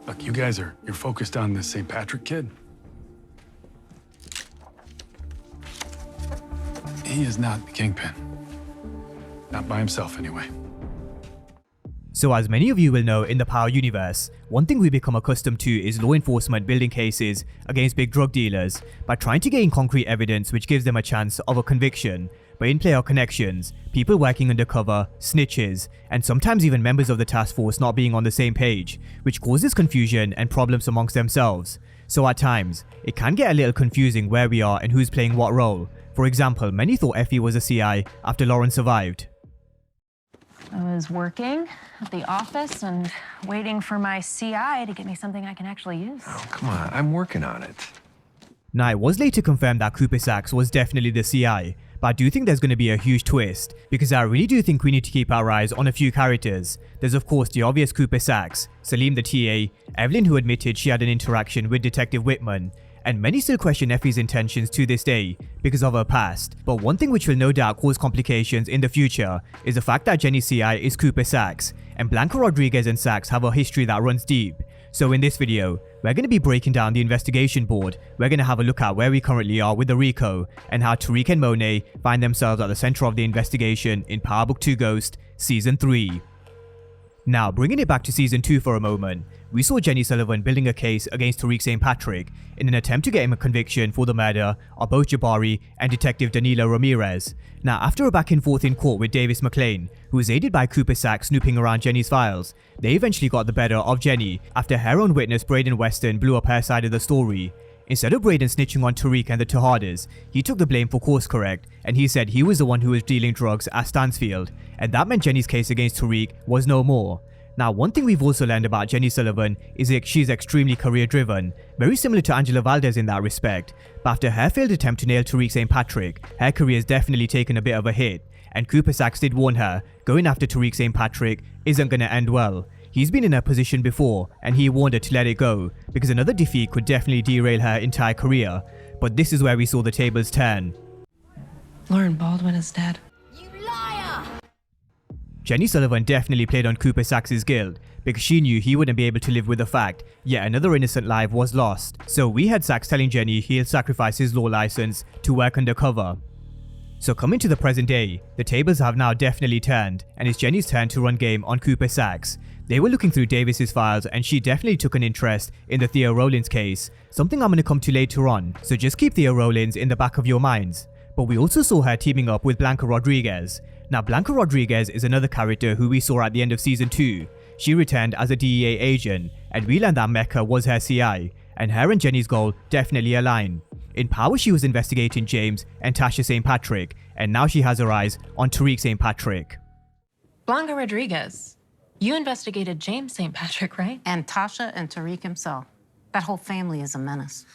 Look, you're focused on this St. Patrick kid. He is not the kingpin. Not by himself, anyway. So as many of you will know, in the Power universe, one thing we become accustomed to is law enforcement building cases against big drug dealers by trying to gain concrete evidence which gives them a chance of a conviction. But in play are connections, people working undercover, snitches, and sometimes even members of the task force not being on the same page, which causes confusion and problems amongst themselves. So at times, it can get a little confusing where we are and who's playing what role. For example, many thought Effie was a CI after Lauren survived. I was working at the office and waiting for my CI to get me something I can actually use. Oh, come on, I'm working on it. Now, it was later confirmed that Cooper Saxe was definitely the CI, but I do think there's going to be a huge twist, because I really do think we need to keep our eyes on a few characters. There's of course the obvious Cooper Saxe, Salim the TA, Evelyn who admitted she had an interaction with Detective Whitman, and many still question Effie's intentions to this day because of her past. But one thing which will no doubt cause complications in the future is the fact that Jenny's CI is Cooper Saxe, and Blanca Rodriguez and Saxe have a history that runs deep. So in this video, we're going to be breaking down the investigation board, we're going to have a look at where we currently are with the RICO, and how Tariq and Monet find themselves at the center of the investigation in Power Book 2 Ghost Season 3. Now, bringing it back to Season 2 for a moment, we saw Jenny Sullivan building a case against Tariq St Patrick in an attempt to get him a conviction for the murder of both Jabari and Detective Danilo Ramirez. Now, after a back and forth in court with Davis McLean, who was aided by Cooper Saxe snooping around Jenny's files, they eventually got the better of Jenny after her own witness Braden Weston blew up her side of the story. Instead of Braden snitching on Tariq and the Tejadas, he took the blame for course correct, and he said he was the one who was dealing drugs at Stansfield, and that meant Jenny's case against Tariq was no more. Now, one thing we've also learned about Jenny Sullivan is that she's extremely career driven, very similar to Angela Valdez in that respect, but after her failed attempt to nail Tariq St Patrick, her career's definitely taken a bit of a hit, and Cooper Saxe did warn her, going after Tariq St Patrick isn't going to end well. He's been in her position before, and he warned her to let it go, because another defeat could definitely derail her entire career. But this is where we saw the tables turn. Lauren Baldwin is dead. You liar! Jenny Sullivan definitely played on Cooper Saxe's guilt, because she knew he wouldn't be able to live with the fact yet another innocent life was lost. So we had Saxe telling Jenny he'll sacrifice his law license to work undercover. So coming to the present day, the tables have now definitely turned, and it's Jenny's turn to run game on Cooper Saxe. They were looking through Davis's files, and she definitely took an interest in the Theo Rollins case, something I'm going to come to later on, so just keep Theo Rollins in the back of your minds. But we also saw her teaming up with Blanca Rodriguez. Now, Blanca Rodriguez is another character who we saw at the end of Season 2. She returned as a DEA agent, and we learned that Mecca was her CI, and her and Jenny's goal definitely align. In Power, she was investigating James and Tasha St. Patrick, and now she has her eyes on Tariq St. Patrick. Blanca Rodriguez, you investigated James St. Patrick, right? And Tasha and Tariq himself. That whole family is a menace.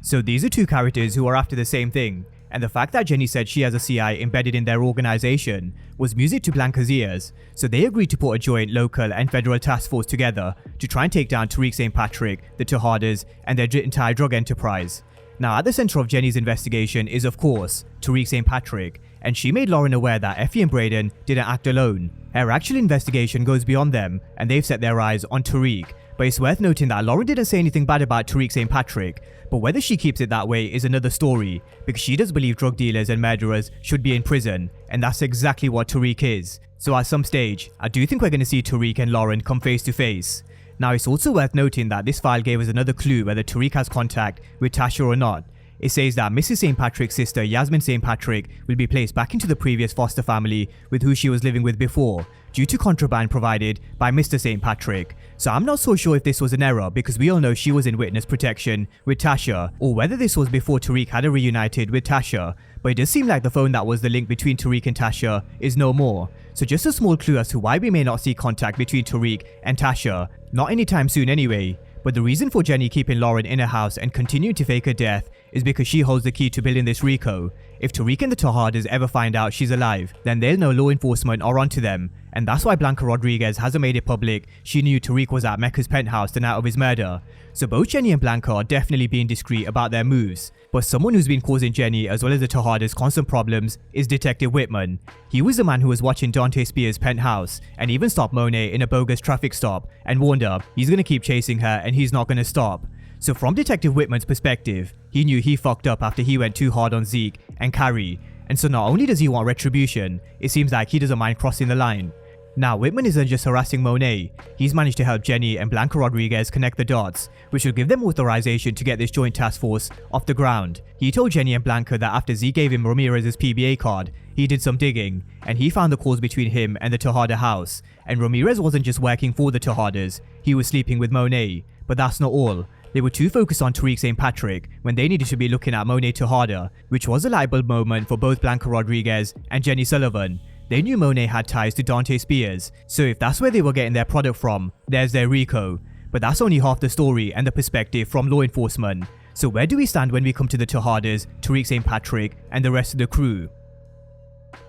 So these are two characters who are after the same thing, and the fact that Jenny said she has a CI embedded in their organization was music to Blanca's ears, so they agreed to put a joint local and federal task force together to try and take down Tariq St. Patrick, the Tejadas, and their entire drug enterprise. Now, at the center of Jenny's investigation is, of course, Tariq St. Patrick, and she made Lauren aware that Effie and Braden didn't act alone. Her actual investigation goes beyond them, and they've set their eyes on Tariq. But it's worth noting that Lauren didn't say anything bad about Tariq St. Patrick, but whether she keeps it that way is another story, because she does believe drug dealers and murderers should be in prison, and that's exactly what Tariq is. So at some stage, I do think we're going to see Tariq and Lauren come face to face. Now, it's also worth noting that this file gave us another clue whether Tariq has contact with Tasha or not. It says that Mrs. St. Patrick's sister Yasmin St. Patrick will be placed back into the previous foster family with who she was living with before, due to contraband provided by Mr. St. Patrick. So I'm not so sure if this was an error, because we all know she was in witness protection with Tasha, or whether this was before Tariq had her reunited with Tasha. But it does seem like the phone that was the link between Tariq and Tasha is no more. So just a small clue as to why we may not see contact between Tariq and Tasha, not anytime soon anyway. But the reason for Jenny keeping Lauren in her house and continuing to fake her death is because she holds the key to building this RICO. If Tariq and the Tejadas ever find out she's alive, then they'll know law enforcement are onto them, and that's why Blanca Rodriguez hasn't made it public she knew Tariq was at Mecca's penthouse the night of his murder. So both Jenny and Blanca are definitely being discreet about their moves. But someone who's been causing Jenny as well as the Tejadas constant problems is Detective Whitman. He was the man who was watching Dante Spears' penthouse and even stopped Monet in a bogus traffic stop and warned her he's gonna keep chasing her and he's not gonna stop. So from Detective Whitman's perspective, he knew he fucked up after he went too hard on Zeke and Carrie. And so not only does he want retribution, it seems like he doesn't mind crossing the line. Now, Whitman isn't just harassing Monet, he's managed to help Jenny and Blanca Rodriguez connect the dots, which will give them authorization to get this joint task force off the ground. He told Jenny and Blanca that after Z gave him Ramirez's PBA card, he did some digging, and he found the calls between him and the Tejada house. And Ramirez wasn't just working for the Tejadas, he was sleeping with Monet. But that's not all. They were too focused on Tariq St Patrick when they needed to be looking at Monet Tejada, which was a lightbulb moment for both Blanca Rodriguez and Jenny Sullivan. They knew Monet had ties to Dante Spears, so if that's where they were getting their product from, there's their Rico. But that's only half the story and the perspective from law enforcement. So where do we stand when we come to the Tejadas, Tariq St Patrick, and the rest of the crew?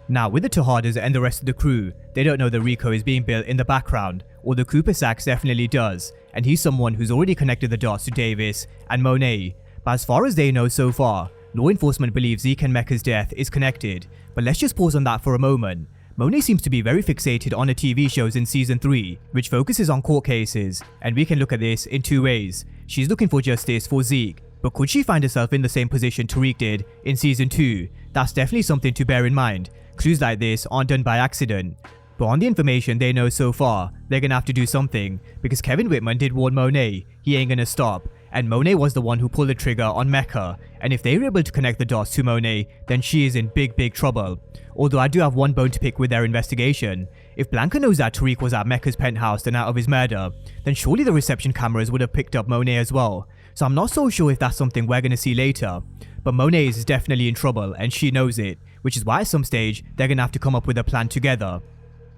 Now, with the Tejadas and the rest of the crew, they don't know the Rico is being built in the background, although Cooper Saxe definitely does, and he's someone who's already connected the dots to Davis and Monet. But as far as they know so far, law enforcement believes Zeke and Mecca's death is connected. But let's just pause on that for a moment. Monet seems to be very fixated on the TV shows in season 3, which focuses on court cases, and we can look at this in two ways. She's looking for justice for Zeke, but could she find herself in the same position Tariq did in season 2? That's definitely something to bear in mind. Clues like this aren't done by accident. But on the information they know so far, they're gonna have to do something, because Kevin Whitman did warn Monet he ain't gonna stop, and Monet was the one who pulled the trigger on Mecca, and if they were able to connect the dots to Monet, then she is in big trouble. Although I do have one bone to pick with their investigation. If Blanca knows that Tariq was at Mecca's penthouse the night of his murder, then surely the reception cameras would have picked up Monet as well. So I'm not so sure if that's something we're gonna see later. But Monet is definitely in trouble and she knows it, which is why at some stage they're gonna have to come up with a plan together.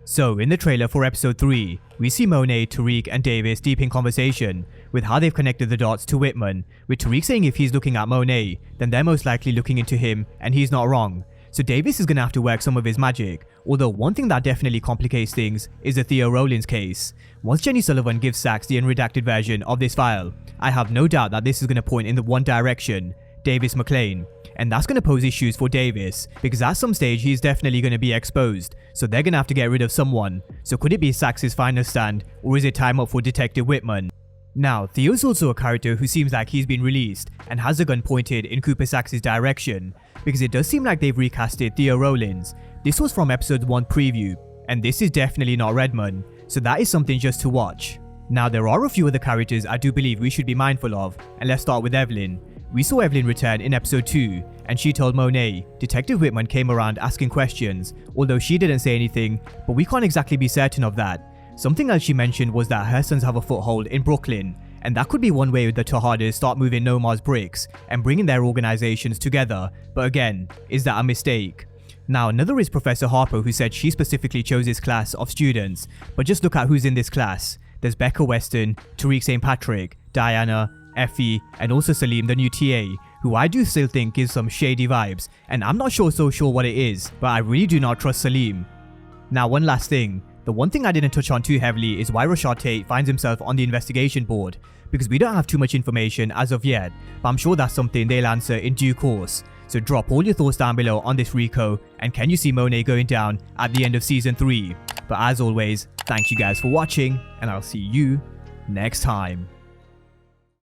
So in the trailer for episode 3, we see Monet, Tariq and Davis deep in conversation with how they've connected the dots to Whitman, with Tariq saying if he's looking at Monet, then they're most likely looking into him and he's not wrong. So Davis is going to have to work some of his magic, although one thing that definitely complicates things is the Theo Rollins case. Once Jenny Sullivan gives Saxe the unredacted version of this file, I have no doubt that this is going to point in the one direction, Davis McLean. And that's going to pose issues for Davis, because at some stage he's definitely going to be exposed, so they're going to have to get rid of someone. So could it be Saxe's final stand, or is it time up for Detective Whitman? Now, Theo's also a character who seems like he's been released and has a gun pointed in Cooper Saxe's direction, because it does seem like they've recasted Theo Rollins. This was from episode 1 preview, and this is definitely not Redmond, so that is something just to watch. Now, there are a few other characters I do believe we should be mindful of, and let's start with Evelyn. We saw Evelyn return in episode 2, and she told Monet Detective Whitman came around asking questions, although she didn't say anything, but we can't exactly be certain of that. Something else she mentioned was that her sons have a foothold in Brooklyn, and that could be one way the Tejadas start moving Nomar's bricks and bringing their organizations together, but again, is that a mistake? Now, another is Professor Harper, who said she specifically chose this class of students, but just look at who's in this class. There's Becca Weston, Tariq St Patrick, Diana, Effie, and also Salim, the new TA, who I do still think gives some shady vibes, and I'm not so sure what it is, but I really do not trust Salim. Now, one last thing. The one thing I didn't touch on too heavily is why Rashad Tate finds himself on the investigation board, because we don't have too much information as of yet, but I'm sure that's something they'll answer in due course. So drop all your thoughts down below on this Rico, and can you see Monet going down at the end of season 3? But as always, thank you guys for watching, and I'll see you next time.